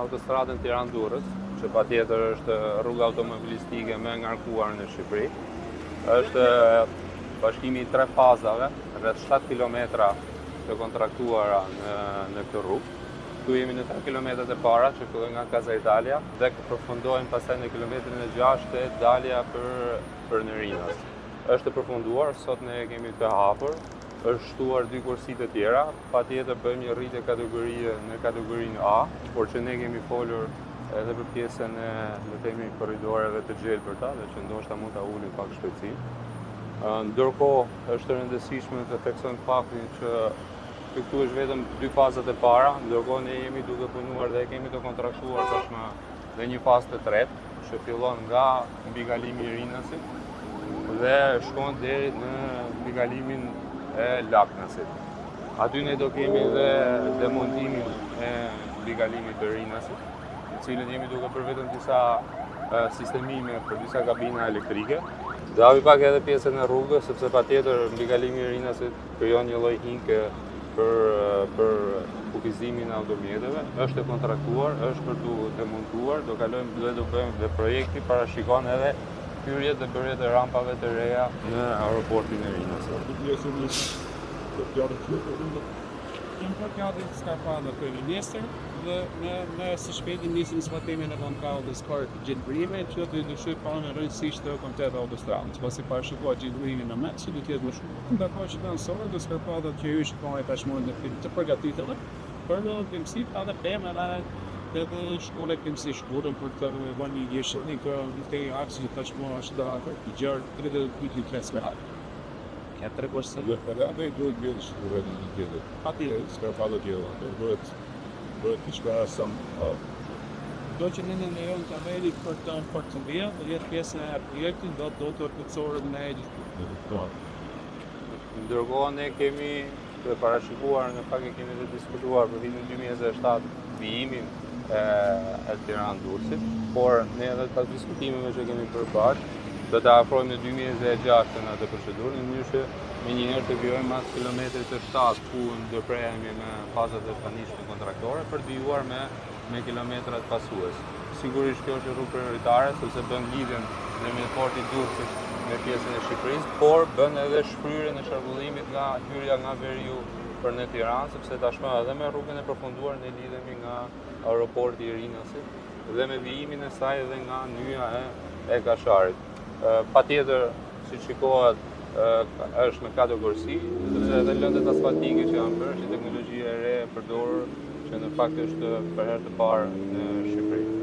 autostradën Tiranë-Durrës, që patjetër është rruga automobilistike më e ngarkuar në Shqipëri. Është bashkimi i 3 fazave, rreth 7 kilometra të kontraktuara në këtë rrugë. Këtu jemi në 3 kilometrat e para që fillojnë nga Casa Italia dhe përfundojnë pastaj në kilometrin e 6 te dalja për Nërinas. Është përfunduar, sot ne kemi të hapur, është shtuar 2 kursi të tjera, patjetër bëjmë një rritje kategorie në kategorinë A, por që ne kemi folur edhe për pjesën e le të themi korridoreve të gjelbërta dhe që ndoshta mund ta ulim pak shpejtësi. Ndërkohë është e rëndësishme të theksojmë faktin që këtu është vetëm 2 fazat e para, ndërkohë ne jemi duke punuar dhe kemi të kontraktuar tashmë dhe një fazë të tretë, që fillon nga mbikalimi i Rinasit dhe shkon deri në mbikalimin e Laknasit. Aty ne do kemi dhe demontimin e mbikalimit të Rinasit, në cilën jemi duke për vetëm disa sistemime për disa kabina elektrike. Dhe hapi pak edhe pjesën e rrugës, sepse patjetër mbikalimi i Rinasit krijon një lloj hinke për kufizimin e automjeteve, është e kontraktuar, është për të demontuar, do kalojmë dhe do bëjmë dhe projekti parashikon edhe hyrjet dhe bërjet e rampave të reja në aeroportin e Rinasit. Kemë përkjadit Skarpada për minister dhe me së shpejti nisim zbatimin e bankallës për gjendërime që të dëshoj pa në rëndësisht të komplet autostradës, pasi parashikohet gjendërimin në mes, që do të jetë më shumë. Ndërkohë që danësorë dhe Skarpada që ju shikoni tashmë të përgatitëve për në këmësit edhe pemë edhe shkolle këmësi shkurën për të bënë një gjeshë në të aksi që tashmë është da i gjërë 32 klasë me hajë. Ja tre kurse. Dhe edhe duhet bërë shkurën një tjetër. Patjetër. Skarpada tjetër, bëhet diçka sa Do që në lejon të veri për të vijë, dhe jetë pjesë e projektit, do të përkëtësorët në e gjithë. Ndërkohë ne kemi të parashikuar, në fakt e kemi të diskutuar për vitin 2027 vijimin e Tiranë-Durrësit, por ne edhe pas diskutimeve që kemi bërë bashkë, do të afrojmë në 2006 në atë procedurë, në mënyrë që me njëherë të vijojmë mas kilometrit të 7 ku ndërprehemi me fazat e tanishme kontraktore për të vijuar me kilometrat pasues. Sigurisht kjo është rrugë prioritare, sepse bën lidhjen në porti i Durrësit me pjesën e Shqipërisë, por bën edhe shfryrjen e sharbullimit nga hyrja nga Veriu për në Tiranë, sepse tashmë edhe me rrugën e përfunduar ne lidhemi nga aeroporti i Rinasit dhe me vijimin e saj edhe nga nyja e Kasharit. Patjetër, si shikohet, është në 4 kursi, sepse edhe lëndet asfaltike që janë bërë, që teknologjia e re e përdorur, që në fakt është për herë të parë në Shqipëri.